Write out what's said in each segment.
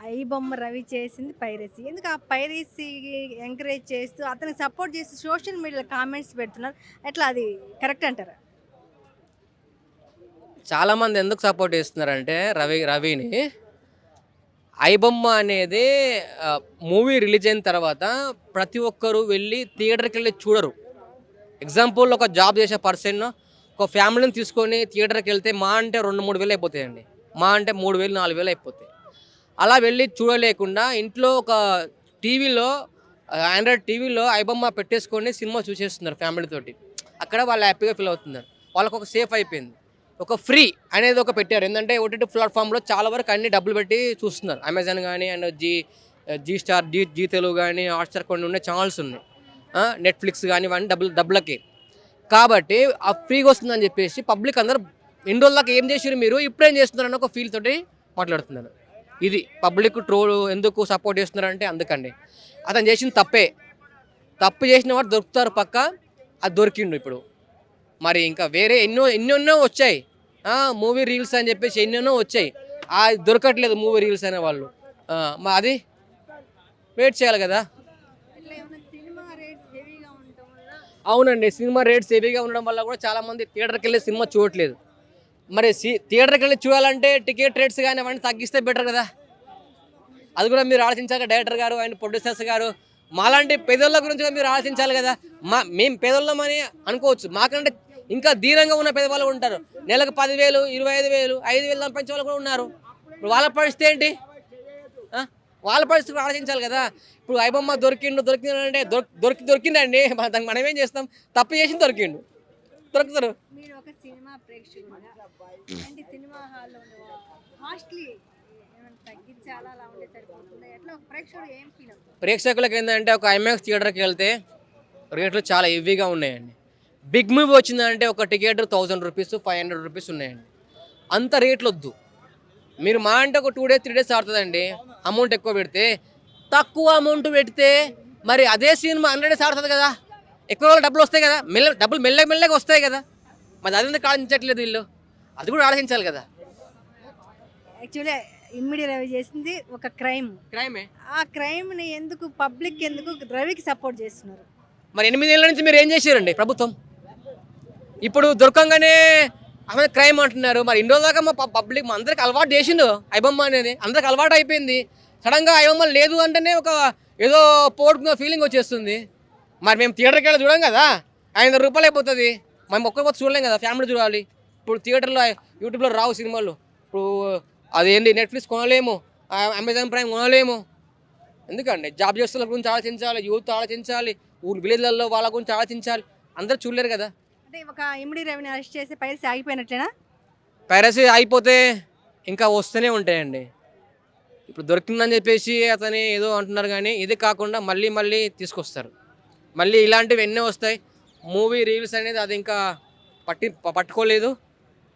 ఐబొమ్మ రవి చేసింది పైరసీ. ఎందుకు ఆ పైరసీకి ఎంకరేజ్ చేస్తూ, అతనికి సపోర్ట్ చేస్తూ సోషల్ మీడియాలో కామెంట్స్ పెడుతున్నారు. ఎట్లా అది కరెక్ట్ అంటారా? చాలామంది ఎందుకు సపోర్ట్ చేస్తున్నారంటే రవిని ఐబొమ్మ అనేది మూవీ రిలీజ్ అయిన తర్వాత ప్రతి ఒక్కరు వెళ్ళి థియేటర్కి వెళ్ళి చూడరు. ఎగ్జాంపుల్ ఒక జాబ్ చేసే పర్సన్ ఒక ఫ్యామిలీని తీసుకొని థియేటర్కి వెళ్తే మా అంటే 2-3 వేలు అయిపోతాయండి. మా అంటే 3,000-4,000 అయిపోతాయి. అలా వెళ్ళి చూడలేకుండా ఇంట్లో ఒక టీవీలో ఆండ్రాయిడ్ టీవీలో ఐబొమ్మ పెట్టేసుకొని సినిమా చూసేస్తున్నారు ఫ్యామిలీతోటి. అక్కడ వాళ్ళు హ్యాపీగా ఫీల్ అవుతున్నారు. వాళ్ళకు ఒక సేఫ్ అయిపోయింది. ఒక ఫ్రీ అనేది ఒక పెట్టారు. ఏంటంటే ఓటీటీ ప్లాట్ఫామ్లో చాలా వరకు అన్ని డబ్బులు పెట్టి చూస్తున్నారు. అమెజాన్ కానీ అండ్ జీ స్టార్, జీ తెలుగు కానీ, హాట్‌స్టార్ కొన్ని ఉన్నాయి, ఛానల్స్ ఉన్నాయి. నెట్‌ఫ్లిక్స్ కానీ ఇవన్నీ డబ్బులకి. కాబట్టి ఆ ఫ్రీగా వస్తుందని చెప్పేసి పబ్లిక్ అందరూ ఇన్ని రోజుల దాకా ఏం చేసిర్రు మీరు, ఇప్పుడేం చేస్తున్నారని ఒక ఫీల్ తోటి మాట్లాడుతున్నారు. ఇది పబ్లిక్ ట్రోల్ ఎందుకు సపోర్ట్ చేస్తున్నారంటే అందుకండి. అతను చేసింది తప్పే. తప్పు చేసిన వాడు దొరుకుతారు పక్కా. అది దొరికిండు ఇప్పుడు. మరి ఇంకా వేరే ఎన్నెన్నో వచ్చాయి. మూవీ రీల్స్ అని చెప్పేసి ఎన్నెన్నో వచ్చాయి. దొరకట్లేదు మూవీ రీల్స్ అనే వాళ్ళు. మరి అది వెయిట్ చేయాలి కదా. ఇట్లా ఏమన్నా సినిమా రేట్స్ హెవీగా ఉండటం వల్ల అవునండి, సినిమా రేట్స్ హెవీగా ఉండడం వల్ల కూడా చాలామంది థియేటర్కి వెళ్ళి సినిమా చూడట్లేదు. మరి థియేటర్కి వెళ్ళి చూడాలంటే టికెట్ రేట్స్ కానీ అవన్నీ తగ్గిస్తే బెటర్ కదా. అది కూడా మీరు ఆలోచించాలి. డైరెక్టర్ గారు అండ్ ప్రొడ్యూసర్స్ గారు మాలాంటి పేదోళ్ళ గురించి కూడా మీరు ఆలోచించాలి కదా. మేము పేదోళ్ళమని అనుకోవచ్చు, మాకంటే ఇంకా దీనంగా ఉన్న పేదవాళ్ళు ఉంటారు. నెలకు 10,000, 25,000, 5,000 సంపాదించే వాళ్ళు కూడా ఉన్నారు. ఇప్పుడు వాళ్ళ పరిస్థితి ఏంటి? వాళ్ళ పరిస్థితి కూడా ఆలోచించాలి కదా. ఇప్పుడు ఐబొమ్మ దొరికిందంటే దొరికిందండి, దానికి మనం ఏం చేస్తాం? తప్పు చేసి దొరుకుతారు. మీరు ఒక సినిమా ప్రేక్షకుడిగా అంటే సినిమా హాల్లో కాస్ట్లీ ఏమైనా తగ్గించాలా, అలా ఉంటే సరిపోతుందా? ఎట్లా ఒక ప్రేక్షకుడు ఏం ఫీల్ అవుతుంది? ప్రేక్షకులకు ఏంటంటే ఒక ఐమాక్స్ థియేటర్కి వెళ్తే రేట్లు చాలా హెవీగా ఉన్నాయండి. బిగ్ మూవీ వచ్చిందంటే ఒక టికెట్ 1,000 రూపీస్, 500 రూపీస్ ఉన్నాయండి. అంత రేట్లు వద్దు. మీరు మా అంటే ఒక 2 days 3 days ఆడుతుందండి. అమౌంట్ ఎక్కువ పెడితే, తక్కువ అమౌంట్ పెడితే మరి అదే సినిమా 100 days ఆడుతుంది కదా. ఎక్కువ డబ్బులు వస్తాయి కదా, డబ్బులు మెల్లగా వస్తాయి కదా. మరి అది ఎందుకు ఆలోచించట్లేదు వీళ్ళు? అది కూడా ఆలోచించాలి కదా. యాక్చువల్లీ ఇమ్మడి రవి చేసింది ఒక క్రైమే. ఆ క్రైమ్ని ఎందుకు పబ్లిక్ ఎందుకు రవికి సపోర్ట్ చేస్తున్నారు? మరి 8 ఏళ్ళ నుంచి మీరు ఏం చేశారండి ప్రభుత్వం? ఇప్పుడు దొరకంగానే ఆమె క్రైమ్ అంటున్నారు. మరి ఇన్ని రోజుల దాకా మా పబ్లిక్ మా అందరికి అలవాటు చేసిండు ఐబొమ్మ అనేది. అందరికి అలవాటు అయిపోయింది. సడన్గా ఐబొమ్మ లేదు అంటేనే ఒక ఏదో పోగొట్టుకున్న ఫీలింగ్ వచ్చేస్తుంది. మరి మేము థియేటర్కి వెళ్ళి చూడం కదా, 500 రూపాయలు అయిపోతుంది. మేము ఒక్కరికొచ్చి చూడలేం కదా, ఫ్యామిలీ చూడాలి. ఇప్పుడు థియేటర్లో యూట్యూబ్లో రావు సినిమాలు. ఇప్పుడు అదేంటి నెట్‌ఫ్లిక్స్ కొనలేము, అమెజాన్ ప్రైమ్ కొనలేము. ఎందుకండి? జాబ్ చేస్తున్న గురించి ఆలోచించాలి, యూత్ ఆలోచించాలి, విలేజ్లలో వాళ్ళ గురించి ఆలోచించాలి. అందరూ చూడలేరు కదా. అంటే ఒక ఇమ్మడి రవిని అరెస్ట్ చేసి పైరసీ ఆగిపోయినట్లేనా? పైరసీ అయిపోతే ఇంకా వస్తూనే ఉంటాయండి. ఇప్పుడు దొరికిందని చెప్పేసి అతని ఏదో అంటున్నారు కానీ ఇది కాకుండా మళ్ళీ తీసుకొస్తారు. మళ్ళీ ఇలాంటివి ఎన్నో వస్తాయి. మూవీ రీల్స్ అనేది అది ఇంకా పట్టుకోలేదు.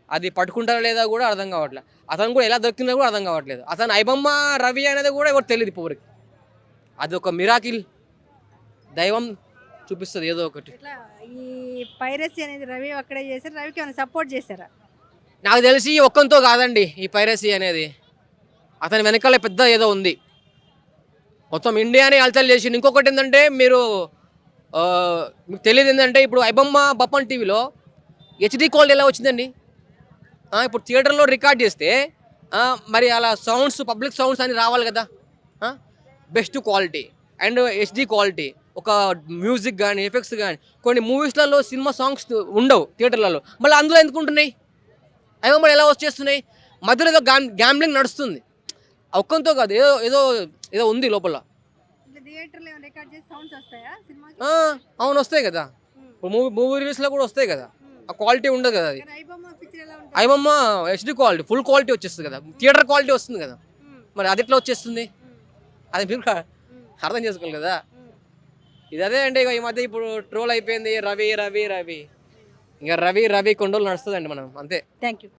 అది పట్టుకుంటారా లేదా కూడా అర్థం కావట్లేదు. అతను కూడా ఎలా దొరికిందో కూడా అర్థం కావట్లేదు. అతను ఐబొమ్మ రవి అనేది కూడా ఎవరు తెలియదు ఇప్పటివరకు. అది ఒక మిరాకిల్. దైవం చూపిస్తుంది ఏదో ఒకటి. ఇట్లా ఈ పైరసీ అనేది రవి ఒక్కడే చేశారు, రవికి ఏమైనా సపోర్ట్ చేశారా? నాకు తెలిసి ఒక్కంతో కాదండి ఈ పైరసీ అనేది. అతని వెనకాల పెద్ద ఏదో ఉంది. మొత్తం ఇండియాని హల్చల్ చేసి. ఇంకొకటి ఏంటంటే మీకు తెలియదు ఏంటంటే ఇప్పుడు ఐబొమ్మ బప్పన్ టీవీలో హెచ్డి క్వాలిటీ ఎలా వచ్చిందండి? ఇప్పుడు థియేటర్లో రికార్డ్ చేస్తే మరి అలా సౌండ్స్, పబ్లిక్ సౌండ్స్ అని రావాలి కదా. Best quality and HD quality, ఒక మ్యూజిక్ కానీ ఎఫెక్ట్స్ కానీ. కొన్ని మూవీస్లలో సినిమా సాంగ్స్ ఉండవు థియేటర్లలో, మళ్ళీ అందులో ఎందుకు ఉంటున్నాయి? ఐబొమ్మ ఎలా వచ్చేస్తున్నాయి? మధ్యలో ఏదో గ్యాంబ్లింగ్ నడుస్తుంది. ఒక్కంతో కాదు, ఏదో ఏదో ఏదో ఉంది లోపల. థియేటర్లో రికార్డ్ చేసి సౌండ్స్ వస్తాయా సినిమాకి? అవును, వస్తాయి కదా. ఇప్పుడు మూవీ రిలీజ్లో కూడా వస్తాయి కదా. ఆ క్వాలిటీ ఉండదు కదా. అది ఐబొమ్మ పిక్చర్ ఎలా ఉంటుంది? IBomma HD quality, full quality వచ్చేస్తుంది కదా. థియేటర్ క్వాలిటీ వస్తుంది కదా. మరి అది ఎట్లా వచ్చేస్తుంది? అది మీరు అర్థం చేసుకోవాలి కదా. ఇది అదే అంటే ఈ మధ్య ఇప్పుడు ట్రోల్ అయిపోయింది రవి. ఇంకా రవి కొండలు నడుస్తుందండి మనం అంతే. Thank you.